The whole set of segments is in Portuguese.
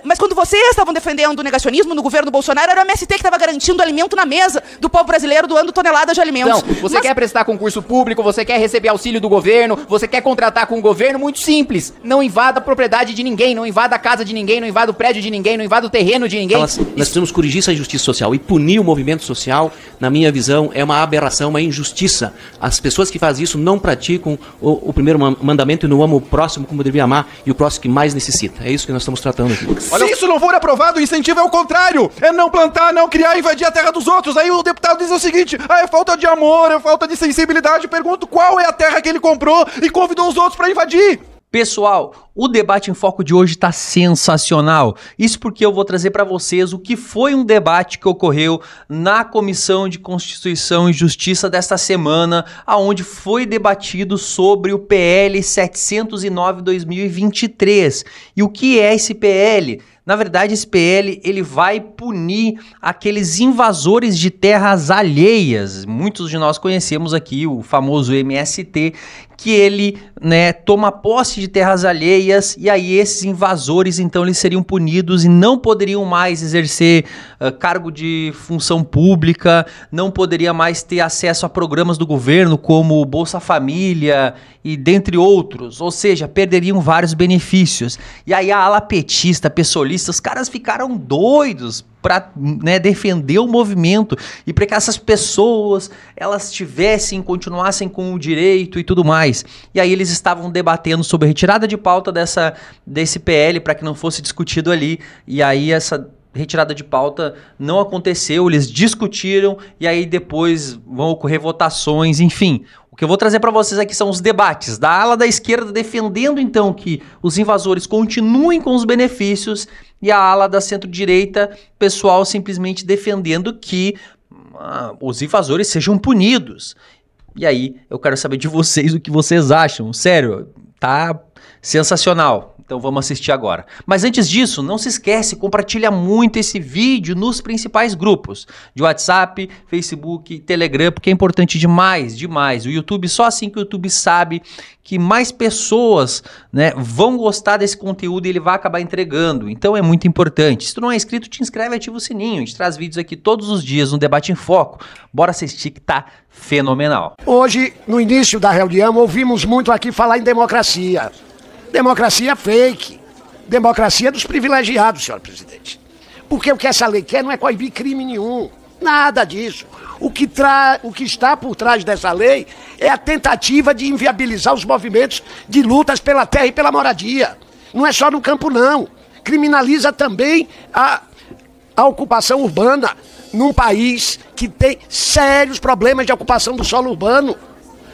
Mas quando vocês estavam defendendo o negacionismo no governo Bolsonaro, era o MST que estava garantindo alimento na mesa do povo brasileiro, doando toneladas de alimentos. Então, você quer prestar concurso público, você quer receber auxílio do governo, você quer contratar com o governo, muito simples. Não invada a propriedade de ninguém, não invada a casa de ninguém, não invada o prédio de ninguém, não invada o terreno de ninguém. Nós precisamos corrigir essa injustiça social e punir o movimento social, na minha visão, é uma aberração, uma injustiça. As pessoas que fazem isso não praticam o primeiro mandamento e não amam o próximo como deveria amar e o próximo que mais necessita. É isso que nós estamos tratando aqui. Se isso não for aprovado, o incentivo é o contrário. É não plantar, não criar, invadir a terra dos outros. Aí o deputado diz o seguinte, é falta de amor, é falta de sensibilidade. Pergunto qual é a terra que ele comprou e convidou os outros para invadir. Pessoal, o Debate em Foco de hoje tá sensacional. Isso porque eu vou trazer para vocês o que foi um debate que ocorreu na Comissão de Constituição e Justiça desta semana, aonde foi debatido sobre o PL 709/2023. E o que é esse PL? Na verdade, esse PL ele vai punir aqueles invasores de terras alheias. Muitos de nós conhecemos aqui o famoso MST, que ele, toma posse de terras alheias e aí esses invasores, então, eles seriam punidos e não poderiam mais exercer cargo de função pública, não poderia mais ter acesso a programas do governo como Bolsa Família e dentre outros, ou seja, perderiam vários benefícios. E aí a ala petista, pessoalista, os caras ficaram doidos para defender o movimento e para que essas pessoas elas continuassem com o direito e tudo mais. E aí eles estavam debatendo sobre a retirada de pauta desse PL para que não fosse discutido ali, e aí essa retirada de pauta não aconteceu, eles discutiram e aí depois vão ocorrer votações, enfim. O que eu vou trazer para vocês aqui são os debates da ala da esquerda defendendo então que os invasores continuem com os benefícios e a ala da centro-direita, pessoal simplesmente defendendo que os invasores sejam punidos. E aí eu quero saber de vocês o que vocês acham. Sério, tá sensacional. Então vamos assistir agora. Mas antes disso, não se esquece, compartilha muito esse vídeo nos principais grupos de WhatsApp, Facebook, Telegram, porque é importante demais, demais. O YouTube, só assim que o YouTube sabe que mais pessoas vão gostar desse conteúdo e ele vai acabar entregando. Então é muito importante. Se tu não é inscrito, te inscreve e ativa o sininho. A gente traz vídeos aqui todos os dias no Debate em Foco. Bora assistir que tá fenomenal. Hoje, no início da reunião, ouvimos muito aqui falar em democracia. Democracia fake, democracia dos privilegiados, senhor presidente. Porque o que essa lei quer não é coibir crime nenhum, nada disso. O que está por trás dessa lei é a tentativa de inviabilizar os movimentos de lutas pela terra e pela moradia. Não é só no campo, não. Criminaliza também a ocupação urbana num país que tem sérios problemas de ocupação do solo urbano.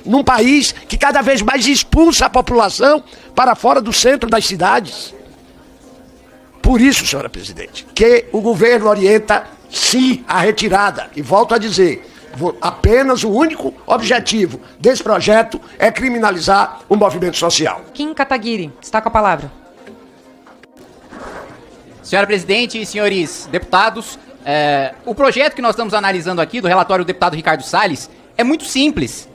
Num país que cada vez mais expulsa a população para fora do centro das cidades. Por isso, senhora presidente, que o governo orienta, sim, a retirada. E volto a dizer, apenas o único objetivo desse projeto é criminalizar o movimento social. Kim Kataguiri, está com a palavra. Senhora presidente e senhores deputados, o projeto que nós estamos analisando aqui, do relatório do deputado Ricardo Salles, é muito simples.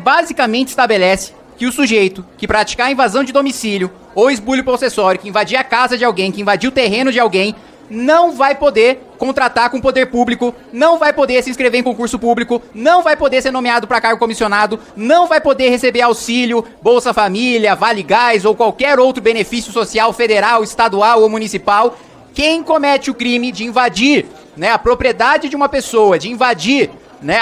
Basicamente estabelece que o sujeito que praticar a invasão de domicílio ou esbulho possessório, que invadir a casa de alguém, que invadir o terreno de alguém, não vai poder contratar com o poder público, não vai poder se inscrever em concurso público, não vai poder ser nomeado para cargo comissionado, não vai poder receber auxílio, Bolsa Família, Vale Gás ou qualquer outro benefício social federal, estadual ou municipal. Quem comete o crime de invadir a propriedade de uma pessoa, de invadir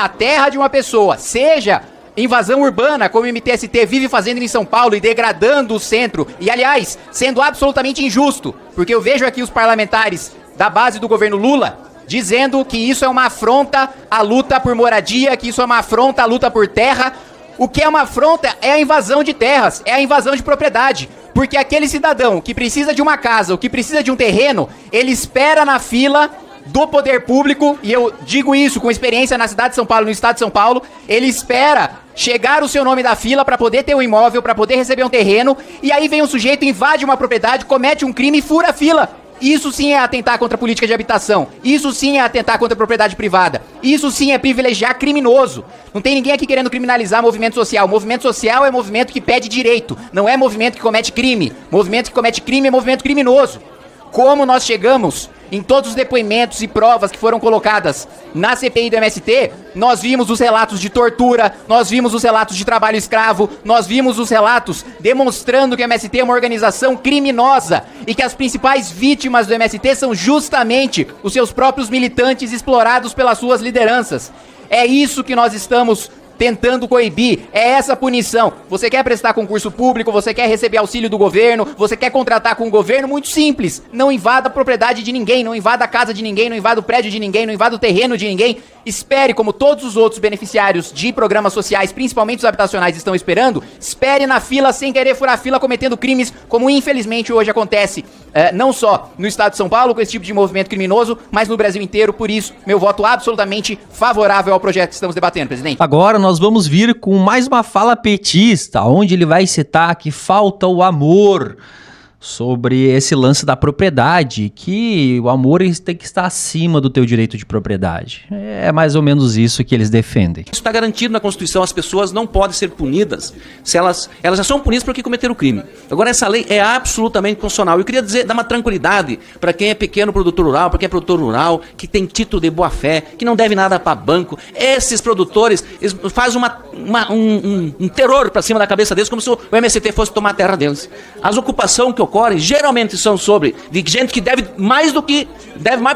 a terra de uma pessoa, seja invasão urbana, como o MTST vive fazendo em São Paulo e degradando o centro, e aliás, sendo absolutamente injusto, porque eu vejo aqui os parlamentares da base do governo Lula dizendo que isso é uma afronta à luta por moradia, que isso é uma afronta à luta por terra. O que é uma afronta é a invasão de terras, é a invasão de propriedade, porque aquele cidadão que precisa de uma casa ou que precisa de um terreno, ele espera na fila do poder público, e eu digo isso com experiência na cidade de São Paulo, no estado de São Paulo, ele espera chegar o seu nome da fila para poder ter um imóvel, para poder receber um terreno, e aí vem um sujeito, invade uma propriedade, comete um crime e fura a fila. Isso sim é atentar contra a política de habitação, isso sim é atentar contra a propriedade privada, isso sim é privilegiar criminoso. Não tem ninguém aqui querendo criminalizar movimento social. Movimento social é movimento que pede direito, não é movimento que comete crime. Movimento que comete crime é movimento criminoso. como nós chegamos em todos os depoimentos e provas que foram colocadas na CPI do MST, nós vimos os relatos de tortura, nós vimos os relatos de trabalho escravo, nós vimos os relatos demonstrando que o MST é uma organização criminosa e que as principais vítimas do MST são justamente os seus próprios militantes explorados pelas suas lideranças. É isso que nós estamos tentando coibir, é essa punição. Você quer prestar concurso público, você quer receber auxílio do governo, você quer contratar com o governo, muito simples. Não invada a propriedade de ninguém, não invada a casa de ninguém, não invada o prédio de ninguém, não invada o terreno de ninguém. Espere, como todos os outros beneficiários de programas sociais, principalmente os habitacionais, estão esperando, espere na fila sem querer furar a fila cometendo crimes, como infelizmente hoje acontece, não só no estado de São Paulo com esse tipo de movimento criminoso, mas no Brasil inteiro. Por isso, meu voto absolutamente favorável ao projeto que estamos debatendo, presidente. Agora nós vamos vir com mais uma fala petista, onde ele vai citar que falta o amor sobre esse lance da propriedade, que o amor tem que estar acima do teu direito de propriedade. É mais ou menos isso que eles defendem. Isso está garantido na Constituição, as pessoas não podem ser punidas se elas já são punidas porque cometeram o crime. Agora, essa lei é absolutamente constitucional. Eu queria dar uma tranquilidade para quem é pequeno produtor rural, para quem é produtor rural, que tem título de boa-fé, que não deve nada para banco. Esses produtores fazem um terror para cima da cabeça deles, como se o MST fosse tomar a terra deles. As ocupações que ocorrem geralmente são sobre de gente que deve mais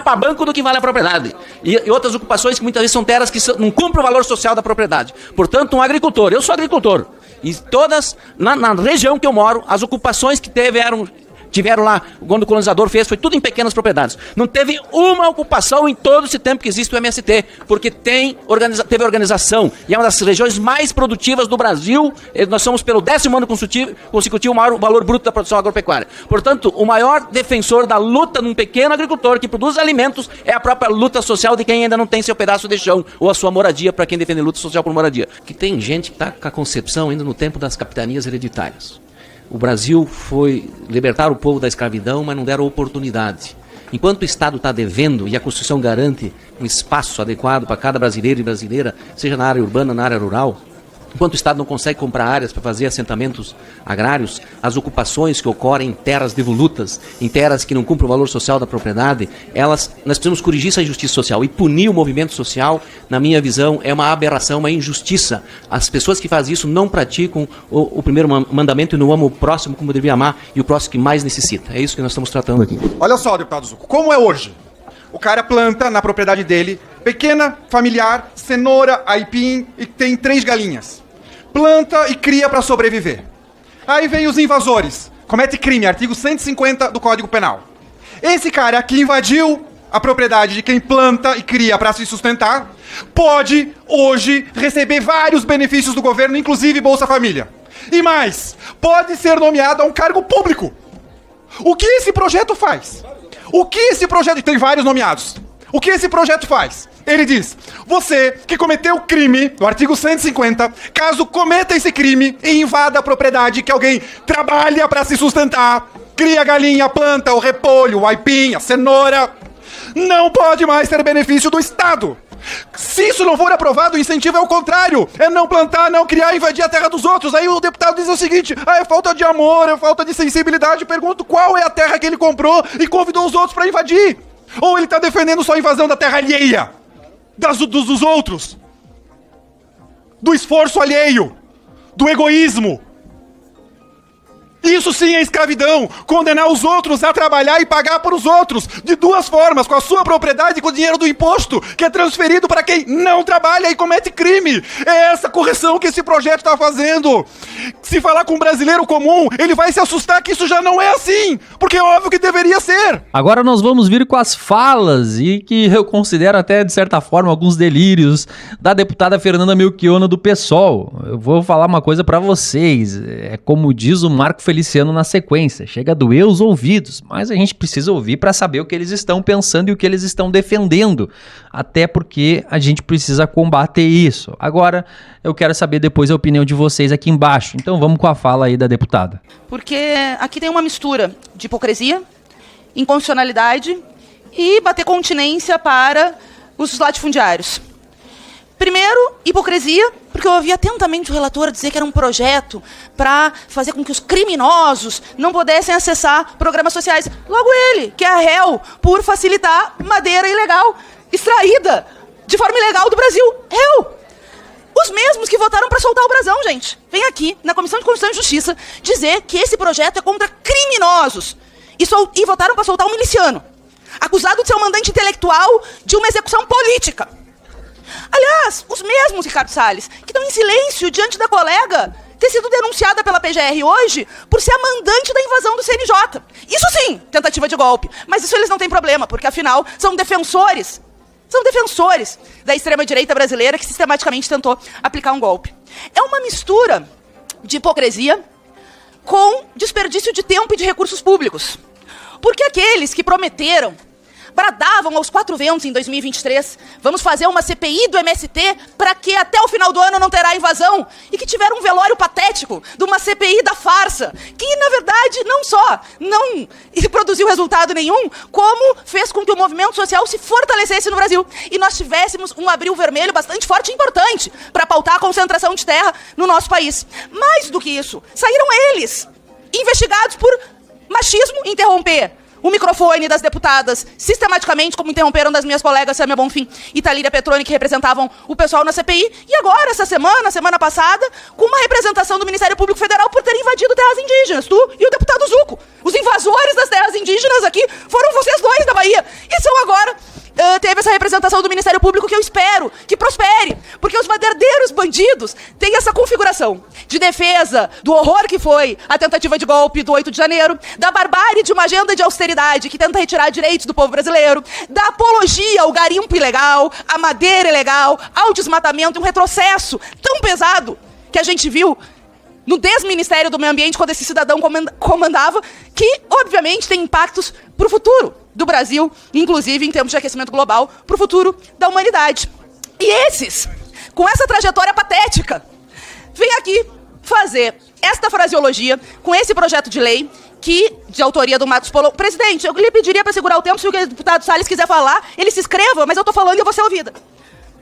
para banco do que vale a propriedade, e outras ocupações que muitas vezes são terras que não cumprem o valor social da propriedade. Portanto, um agricultor, eu sou agricultor, e todas na região que eu moro, as ocupações que tiveram lá, quando o colonizador fez, foi tudo em pequenas propriedades. Não teve uma ocupação em todo esse tempo que existe o MST, porque teve organização, e é uma das regiões mais produtivas do Brasil. Nós somos, pelo 10º ano consecutivo, o maior valor bruto da produção agropecuária. Portanto, o maior defensor da luta num pequeno agricultor que produz alimentos é a própria luta social de quem ainda não tem seu pedaço de chão, ou a sua moradia, para quem defende luta social por moradia. Que tem gente que está com a concepção ainda no tempo das capitanias hereditárias. O Brasil foi libertar o povo da escravidão, mas não deram oportunidade. Enquanto o Estado está devendo e a Constituição garante um espaço adequado para cada brasileiro e brasileira, seja na área urbana, na área rural, enquanto o Estado não consegue comprar áreas para fazer assentamentos agrários, as ocupações que ocorrem em terras devolutas, em terras que não cumprem o valor social da propriedade, nós precisamos corrigir essa injustiça social e punir o movimento social. Na minha visão, é uma aberração, uma injustiça. As pessoas que fazem isso não praticam o primeiro mandamento e não amam o próximo como deveria amar, e o próximo que mais necessita. É isso que nós estamos tratando aqui. Olha só, deputado Zucco, como é hoje? O cara planta na propriedade dele, pequena, familiar, cenoura, aipim, e tem 3 galinhas. Planta e cria para sobreviver. Aí vem os invasores, comete crime, artigo 150 do Código Penal. Esse cara que invadiu a propriedade de quem planta e cria para se sustentar, pode hoje receber vários benefícios do governo, inclusive Bolsa Família. E mais, pode ser nomeado a um cargo público. O que esse projeto faz? O que esse projeto... Tem vários nomeados. O que esse projeto faz? Ele diz, você que cometeu crime, no artigo 150, caso cometa esse crime e invada a propriedade que alguém trabalha para se sustentar, cria a galinha, planta o repolho, o aipim, a cenoura, não pode mais ter benefício do Estado. Se isso não for aprovado, o incentivo é o contrário. É não plantar, não criar, invadir a terra dos outros. Aí o deputado diz o seguinte, é falta de amor, é falta de sensibilidade. Pergunto qual é a terra que ele comprou e convidou os outros para invadir. Ou ele está defendendo só a invasão da terra alheia? Dos outros? Do esforço alheio? Do egoísmo? Isso sim é escravidão, condenar os outros a trabalhar e pagar por os outros, de 2 formas, com a sua propriedade e com o dinheiro do imposto, que é transferido para quem não trabalha e comete crime. É essa correção que esse projeto está fazendo. Se falar com um brasileiro comum, ele vai se assustar que isso já não é assim, porque é óbvio que deveria ser. Agora nós vamos vir com as falas, e que eu considero até, de certa forma, alguns delírios, da deputada Fernanda Melchiona do PSOL. Eu vou falar uma coisa para vocês, é como diz o Marco Feliciano na sequência, chega a doer os ouvidos, mas a gente precisa ouvir para saber o que eles estão pensando e o que eles estão defendendo, até porque a gente precisa combater isso. Agora, eu quero saber depois a opinião de vocês aqui embaixo, então vamos com a fala aí da deputada. Porque aqui tem uma mistura de hipocrisia, inconstitucionalidade e bater continência para os latifundiários. Primeiro, hipocrisia, porque eu ouvi atentamente o relator dizer que era um projeto para fazer com que os criminosos não pudessem acessar programas sociais. Logo ele, que é réu por facilitar madeira ilegal, extraída de forma ilegal do Brasil. Réu! Os mesmos que votaram para soltar o brasão, gente. Vem aqui, na Comissão de Constituição e Justiça, dizer que esse projeto é contra criminosos. E votaram para soltar um miliciano, acusado de ser um mandante intelectual de uma execução política. Aliás, os mesmos, Ricardo Salles, que estão em silêncio diante da colega ter sido denunciada pela PGR hoje por ser a mandante da invasão do CNJ. Isso sim, tentativa de golpe. Mas isso eles não têm problema, porque afinal são defensores da extrema-direita brasileira que sistematicamente tentou aplicar um golpe. É uma mistura de hipocrisia com desperdício de tempo e de recursos públicos. Porque aqueles que prometeram, bradavam aos quatro ventos em 2023, vamos fazer uma CPI do MST para que até o final do ano não terá invasão, e que tiveram um velório patético de uma CPI da farsa, que na verdade não só não produziu resultado nenhum, como fez com que o movimento social se fortalecesse no Brasil, e nós tivéssemos um abril vermelho bastante forte e importante para pautar a concentração de terra no nosso país. Mais do que isso, saíram eles, investigados por machismo, interromper o microfone das deputadas, sistematicamente, como interromperam das minhas colegas Sâmia Bonfim e Thalíria Petroni, que representavam o pessoal na CPI, e agora, essa semana passada, com uma representação do Ministério Público Federal por terem invadido terras indígenas, tu e o deputado Zuco. Os invasores das terras indígenas aqui foram vocês dois da Bahia, e são agora... teve essa representação do Ministério Público que eu espero que prospere, porque os verdadeiros bandidos têm essa configuração de defesa do horror que foi a tentativa de golpe do 8 de janeiro, da barbárie de uma agenda de austeridade que tenta retirar direitos do povo brasileiro, da apologia ao garimpo ilegal, à madeira ilegal, ao desmatamento, um retrocesso tão pesado que a gente viu no desministério do Meio Ambiente, quando esse cidadão comandava, que, obviamente, tem impactos para o futuro do Brasil, inclusive em termos de aquecimento global, para o futuro da humanidade. E esses, com essa trajetória patética, vêm aqui fazer esta fraseologia com esse projeto de lei que, de autoria do Marcos Polo... Presidente, eu lhe pediria para segurar o tempo, se o deputado Salles quiser falar, ele se inscreva, mas eu estou falando e eu vou ser ouvida.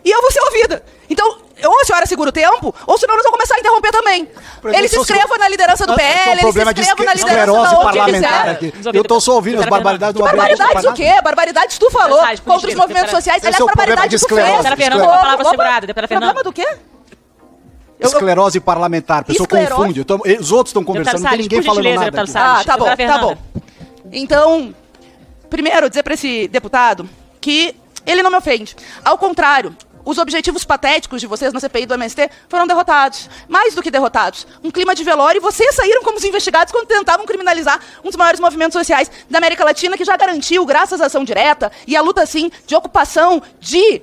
E eu vou ser ouvida. Então, ou a senhora segura o tempo, ou senão nós vamos começar a interromper também. Ele se inscreva na liderança do PL, ele se inscreva na liderança da onde quiser. Aqui. Eu tô só ouvindo as barbaridades do Gabriel. Barbaridades o quê? Barbaridades tu falou contra os movimentos sociais. Aliás, barbaridades tu fez. Deputada Fernanda, com a palavra segurada. Deputada Fernanda. Problema do quê? Esclerose parlamentar, a pessoa confunde. Os outros estão conversando, não tem ninguém falando nada. Ah, tá bom. Então, primeiro, dizer para esse deputado que ele não me ofende. Ao contrário, os objetivos patéticos de vocês na CPI do MST foram derrotados. Mais do que derrotados. Um clima de velório, e vocês saíram como os investigados quando tentavam criminalizar um dos maiores movimentos sociais da América Latina, que já garantiu, graças à ação direta e à luta, sim, de ocupação de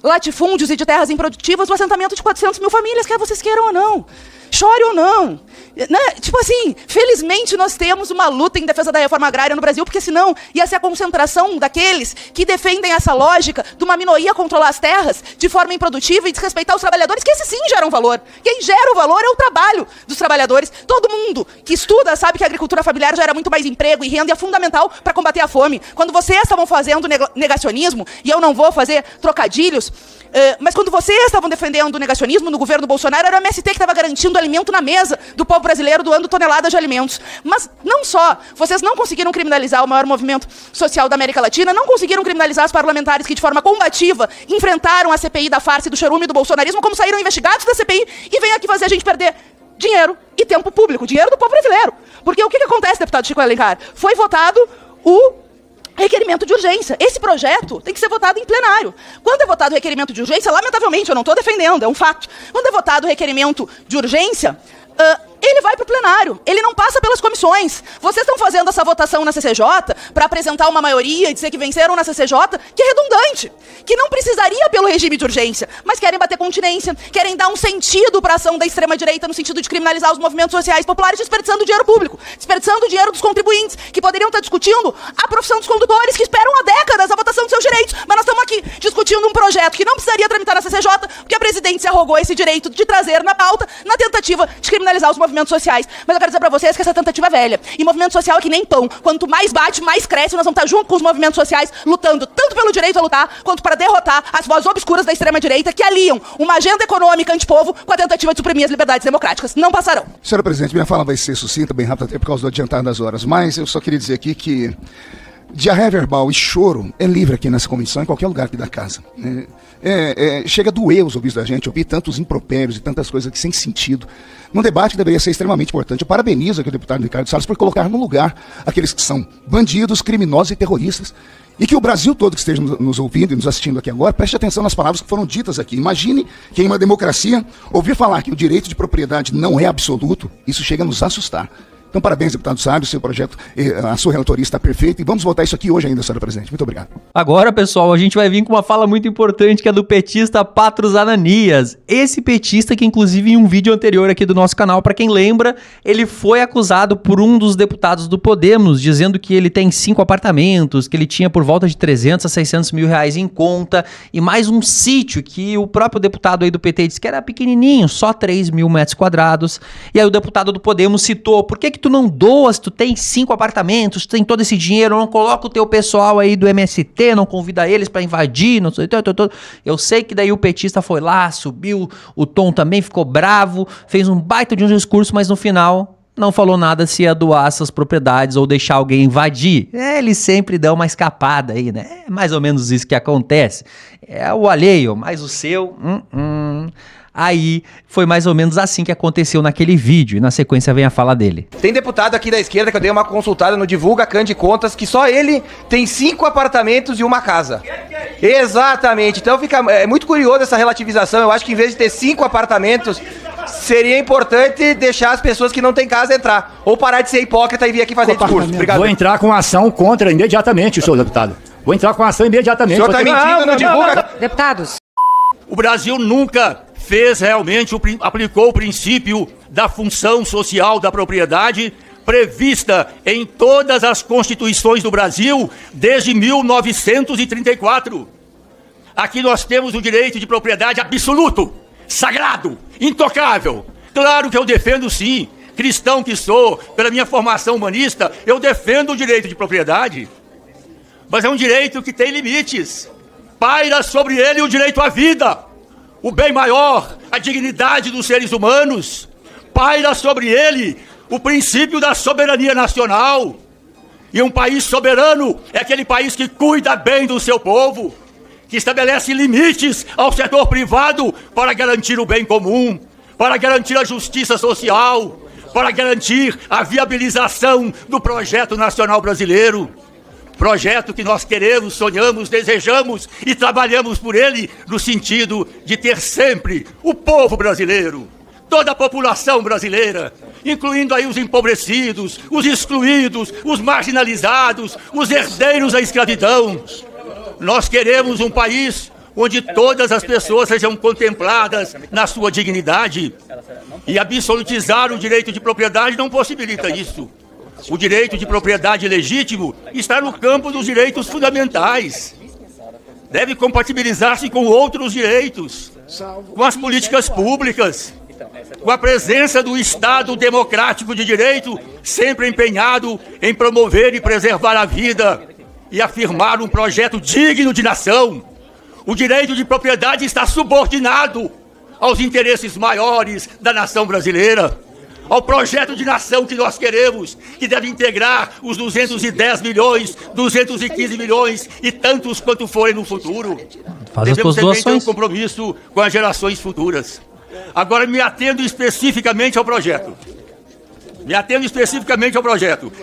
latifúndios e de terras improdutivas, o assentamento de 400 mil famílias, quer vocês queiram ou não. Chore ou não. Né? Tipo assim, felizmente nós temos uma luta em defesa da reforma agrária no Brasil, porque senão ia ser a concentração daqueles que defendem essa lógica de uma minoria controlar as terras de forma improdutiva e desrespeitar os trabalhadores, que esses sim geram valor. Quem gera o valor é o trabalho dos trabalhadores. Todo mundo que estuda sabe que a agricultura familiar gera muito mais emprego e renda, e é fundamental para combater a fome. Quando vocês estavam fazendo negacionismo, e eu não vou fazer trocadilhos, mas quando vocês estavam defendendo o negacionismo no governo Bolsonaro, era o MST que estava garantindo alimento na mesa do povo brasileiro, doando toneladas de alimentos. Mas não só, vocês não conseguiram criminalizar o maior movimento social da América Latina, não conseguiram criminalizar os parlamentares que de forma combativa enfrentaram a CPI da farsa e do chorume do bolsonarismo, como saíram investigados da CPI e vêm aqui fazer a gente perder dinheiro e tempo público, dinheiro do povo brasileiro. Porque o que acontece, deputado Chico Alencar? Foi votado o requerimento de urgência. Esse projeto tem que ser votado em plenário. Quando é votado o requerimento de urgência, lamentavelmente, eu não estou defendendo, é um fato. Quando é votado o requerimento de urgência, ele vai para o plenário, ele não passa pelas comissões. Vocês estão fazendo essa votação na CCJ para apresentar uma maioria e dizer que venceram na CCJ, que é redundante, que não precisaria pelo regime de urgência, mas querem bater continência, querem dar um sentido para a ação da extrema-direita no sentido de criminalizar os movimentos sociais populares, desperdiçando dinheiro público, desperdiçando o dinheiro dos contribuintes, que poderiam estar discutindo a profissão dos condutores, que esperam há décadas a votação dos seus direitos. Mas nós estamos aqui discutindo um projeto que não precisaria tramitar na CCJ, porque a presidente se arrogou esse direito de trazer na pauta na tentativa de criminalizar os movimentos sociais. Mas eu quero dizer pra vocês que essa tentativa é velha. E movimento social é que nem pão. Quanto mais bate, mais cresce. Nós vamos estar junto com os movimentos sociais, lutando tanto pelo direito a lutar, quanto para derrotar as vozes obscuras da extrema-direita que aliam uma agenda econômica antipovo com a tentativa de suprimir as liberdades democráticas. Não passarão. Senhora Presidente, minha fala vai ser sucinta, bem rápida, até por causa do adiantar das horas. Mas eu só queria dizer aqui que diarreia verbal e choro é livre aqui nessa comissão, em qualquer lugar aqui da casa. Chega a doer os ouvidos da gente, ouvir tantos impropérios e tantas coisas aqui sem sentido. Num debate que deveria ser extremamente importante. Eu parabenizo aqui o deputado Ricardo Salles por colocar no lugar aqueles que são bandidos, criminosos e terroristas. E que o Brasil todo que esteja nos ouvindo e nos assistindo aqui agora, preste atenção nas palavras que foram ditas aqui. Imagine que em uma democracia, ouvir falar que o direito de propriedade não é absoluto, isso chega a nos assustar. Então, parabéns, deputado Sábio, seu projeto, a sua relatoria está perfeita e vamos votar isso aqui hoje ainda, senhora presidente. Muito obrigado. Agora, pessoal, a gente vai vir com uma fala muito importante que é do petista Patros Ananias. Esse petista que, inclusive, em um vídeo anterior aqui do nosso canal, para quem lembra, ele foi acusado por um dos deputados do Podemos, dizendo que ele tem 5 apartamentos, que ele tinha por volta de 300 a 600 mil reais em conta e mais um sítio que o próprio deputado aí do PT disse que era pequenininho, só 3 mil metros quadrados. E aí o deputado do Podemos citou, por que tu não doa se tu tem 5 apartamentos, tu tem todo esse dinheiro, não coloca o teu pessoal aí do MST, não convida eles pra invadir, não sei, eu sei que daí o petista foi lá, subiu o tom também, ficou bravo, fez um baita de um discurso, mas no final não falou nada se ia doar essas propriedades ou deixar alguém invadir. Eles sempre dão uma escapada aí, né? É mais ou menos isso que acontece. É o alheio, mas o seu... Aí foi mais ou menos assim que aconteceu naquele vídeo. E na sequência vem a fala dele. Tem deputado aqui da esquerda que eu dei uma consultada no Divulga Can de Contas que só ele tem 5 apartamentos e uma casa. Exatamente. Então é muito curioso essa relativização. Eu acho que em vez de ter 5 apartamentos, seria importante deixar as pessoas que não têm casa entrar. Ou parar de ser hipócrita e vir aqui fazer discurso. Obrigado. Vou entrar com ação contra imediatamente, senhor deputado. Vou entrar com ação imediatamente. O senhor está mentindo no Divulga. Deputados. O Brasil nunca aplicou o princípio da função social da propriedade prevista em todas as constituições do Brasil desde 1934. Aqui nós temos o direito de propriedade absoluto, sagrado, intocável. Claro que eu defendo sim, cristão que sou, pela minha formação humanista, eu defendo o direito de propriedade. Mas é um direito que tem limites. Paira sobre ele o direito à vida. O bem maior, a dignidade dos seres humanos, paira sobre ele o princípio da soberania nacional. E um país soberano é aquele país que cuida bem do seu povo, que estabelece limites ao setor privado para garantir o bem comum, para garantir a justiça social, para garantir a viabilização do projeto nacional brasileiro. Projeto que nós queremos, sonhamos, desejamos e trabalhamos por ele no sentido de ter sempre o povo brasileiro, toda a população brasileira, incluindo aí os empobrecidos, os excluídos, os marginalizados, os herdeiros da escravidão. Nós queremos um país onde todas as pessoas sejam contempladas na sua dignidade. E absolutizar o direito de propriedade não possibilita isso. O direito de propriedade legítimo está no campo dos direitos fundamentais. Deve compatibilizar-se com outros direitos, com as políticas públicas, com a presença do Estado democrático de direito, sempre empenhado em promover e preservar a vida e afirmar um projeto digno de nação. O direito de propriedade está subordinado aos interesses maiores da nação brasileira, ao projeto de nação que nós queremos, que deve integrar os 210 milhões, 215 milhões e tantos quanto forem no futuro. Devemos também ter um compromisso com as gerações futuras. Agora, me atendo especificamente ao projeto.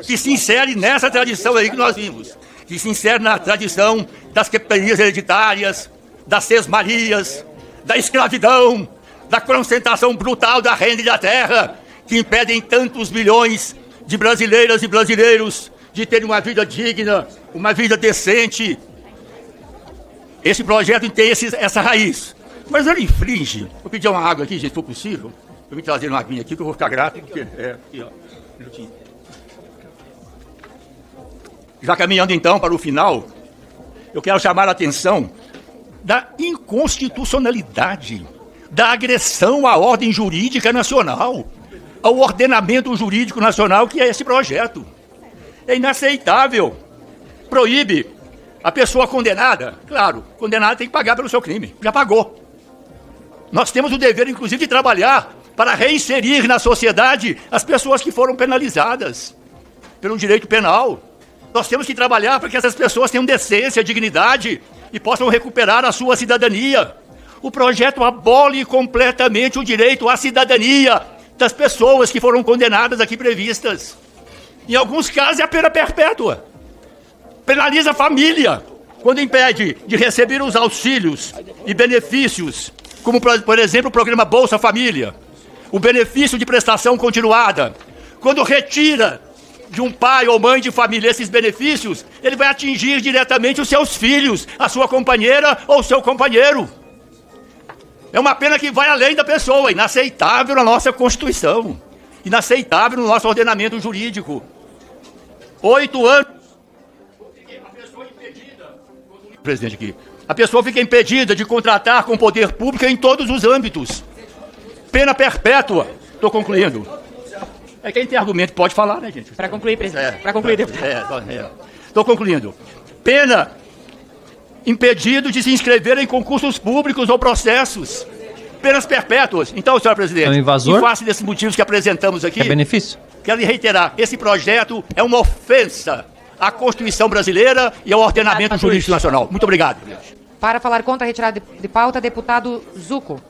Que se insere nessa tradição aí que nós vimos. Que se insere na tradição das capitanias hereditárias, das sesmarias, da escravidão, da concentração brutal da renda e da terra, que impedem tantos milhões de brasileiras e brasileiros de terem uma vida digna, uma vida decente. Esse projeto tem essa raiz, mas ele infringe. Vou pedir uma água aqui, gente, se for possível. Eu vim trazer uma aguinha aqui que eu vou ficar grato. Porque, aqui, ó, um minutinho. Já caminhando então para o final, eu quero chamar a atenção da inconstitucionalidade da agressão à ordem jurídica nacional, ao ordenamento jurídico nacional que é esse projeto. É inaceitável. Proíbe a pessoa condenada. Claro, condenada tem que pagar pelo seu crime. Já pagou. Nós temos o dever, inclusive, de trabalhar para reinserir na sociedade as pessoas que foram penalizadas pelo direito penal. Nós temos que trabalhar para que essas pessoas tenham decência, dignidade e possam recuperar a sua cidadania. O projeto abole completamente o direito à cidadania das pessoas que foram condenadas aqui previstas. Em alguns casos é a pena perpétua. Penaliza a família quando impede de receber os auxílios e benefícios, como, por exemplo, o programa Bolsa Família, o benefício de prestação continuada. Quando retira de um pai ou mãe de família esses benefícios, ele vai atingir diretamente os seus filhos, a sua companheira ou seu companheiro. É uma pena que vai além da pessoa, inaceitável na nossa Constituição, inaceitável no nosso ordenamento jurídico. 8 anos. Presidente aqui. A pessoa fica impedida de contratar com o poder público em todos os âmbitos. Pena perpétua. Estou concluindo. É quem tem argumento pode falar, né, gente? Para concluir, presidente. Para concluir, deputado. Estou concluindo. Pena impedido de se inscrever em concursos públicos ou processos. Penas perpétuas. Então, senhor presidente, é um invasor? Em face desses motivos que apresentamos aqui, é benefício? Quero lhe reiterar, esse projeto é uma ofensa à Constituição brasileira e ao ordenamento jurídico nacional. Muito obrigado. Para falar contra a retirada de pauta, deputado Zucco.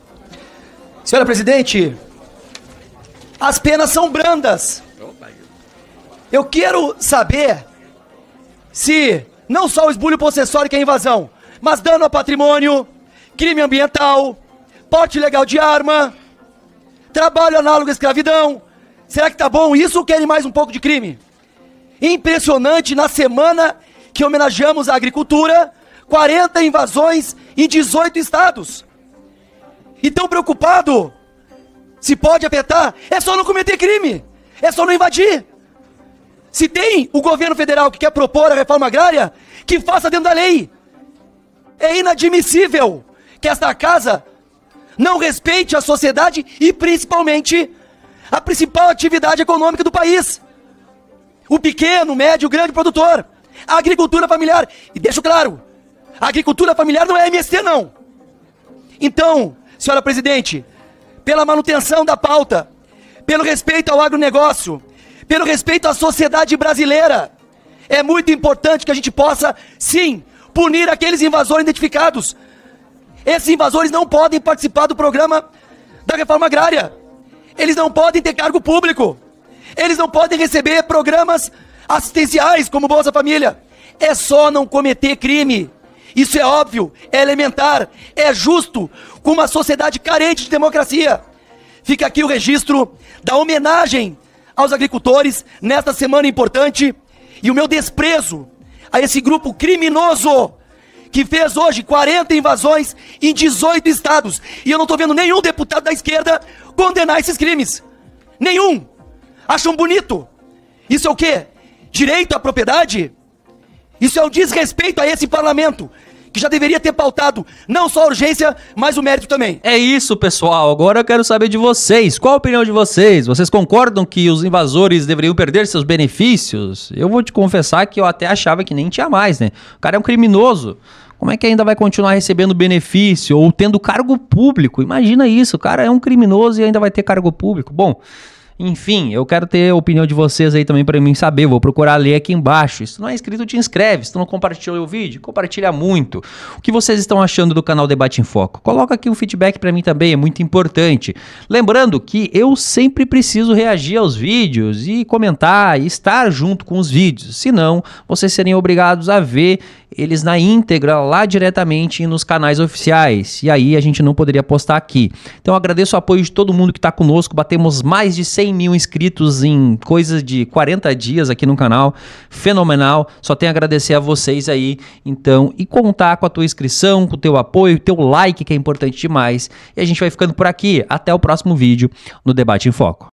Senhora presidente, as penas são brandas. Eu quero saber se não só o esbulho possessório que é invasão, mas dano a patrimônio, crime ambiental, porte ilegal de arma, trabalho análogo à escravidão. Será que tá bom isso ou querem mais um pouco de crime? Impressionante, na semana que homenageamos a agricultura, 40 invasões em 18 estados. E tão preocupado se pode afetar, é só não cometer crime, é só não invadir. Se tem o governo federal que quer propor a reforma agrária, que faça dentro da lei. É inadmissível que esta casa não respeite a sociedade e principalmente a principal atividade econômica do país. O pequeno, médio, grande produtor. A agricultura familiar. E deixo claro, a agricultura familiar não é MST, não. Então, senhora presidente, pela manutenção da pauta, pelo respeito ao agronegócio, pelo respeito à sociedade brasileira, é muito importante que a gente possa, sim, punir aqueles invasores identificados. Esses invasores não podem participar do programa da reforma agrária. Eles não podem ter cargo público. Eles não podem receber programas assistenciais como Bolsa Família. É só não cometer crime. Isso é óbvio, é elementar, é justo, com uma sociedade carente de democracia. Fica aqui o registro da homenagem aos agricultores nesta semana importante e o meu desprezo a esse grupo criminoso que fez hoje 40 invasões em 18 estados. E eu não estou vendo nenhum deputado da esquerda condenar esses crimes. Nenhum. Acham bonito. Isso é o quê? Direito à propriedade? Isso é um desrespeito a esse parlamento, que já deveria ter pautado não só a urgência, mas o mérito também. É isso, pessoal. Agora eu quero saber de vocês. Qual a opinião de vocês? Vocês concordam que os invasores deveriam perder seus benefícios? Eu vou te confessar que eu até achava que nem tinha mais, né? O cara é um criminoso. Como é que ainda vai continuar recebendo benefício ou tendo cargo público? Imagina isso, o cara é um criminoso e ainda vai ter cargo público. Bom, enfim, eu quero ter a opinião de vocês aí também para mim saber. Vou procurar ler aqui embaixo. Se tu não é inscrito, te inscreve. Se tu não compartilhou o vídeo, compartilha muito. O que vocês estão achando do canal Debate em Foco? Coloca aqui um feedback para mim também, é muito importante. Lembrando que eu sempre preciso reagir aos vídeos e comentar e estar junto com os vídeos. Senão, vocês seriam obrigados a ver eles na íntegra lá diretamente nos canais oficiais. E aí a gente não poderia postar aqui. Então eu agradeço o apoio de todo mundo que está conosco. Batemos mais de 100 mil inscritos em coisas de 40 dias aqui no canal. Fenomenal. Só tenho a agradecer a vocês aí. Então, e contar com a tua inscrição, com o teu apoio, o teu like, que é importante demais. E a gente vai ficando por aqui. Até o próximo vídeo no Debate em Foco.